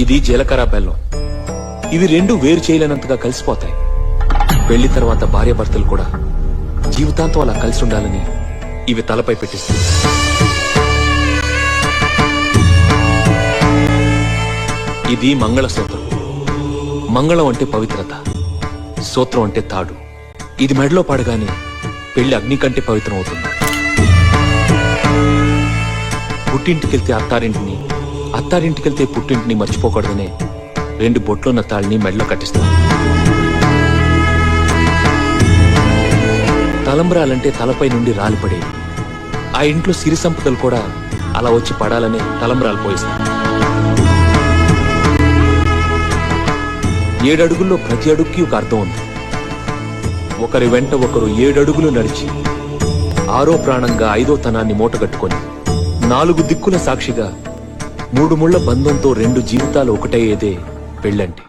ఇది జీలకర్ర బెల్లం. ఇవి రెండు వేరు చేయలేనంతగా కలిసిపోతాయి. పెళ్లి తర్వాత భార్యాభర్తలు కూడా జీవితాంతం అలా కలిసి ఉండాలని ఇవి తలపై పెట్టిస్తుంది. ఇది మంగళసూత్రం. మంగళం అంటే పవిత్రత, సూత్రం అంటే తాడు. ఇది మెడలో పడగానే పెళ్లి అగ్ని కంటే పవిత్రం అవుతుంది. పుట్టింటికెళ్తే అత్తారింటిని, అత్తారింటికెళ్తే పుట్టింటిని మర్చిపోకూడదనే 2 బొట్లున్న తాళిని మెడలో కట్టిస్తాం. తలంబ్రాలంటే తలపై నుండి రాలిపడేవి. ఆ ఇంట్లో సిరి సంపదలు కూడా అలా వచ్చి పడాలనే తలంబ్రాలు పోయిస్తాం. 7 అడుగుల్లో ప్రతి అడుగుకి ఒక అర్థం ఉంది. ఒకరి వెంట ఒకరు 7 అడుగులు నడిచి 6వ ప్రాణంగా 5వ తనాన్ని మూటగట్టుకొని 4 దిక్కుల సాక్షిగా 3 ముళ్ల బంధంతో 2 జీవితాలు ఒకటయ్యేదే పెళ్ళంటే.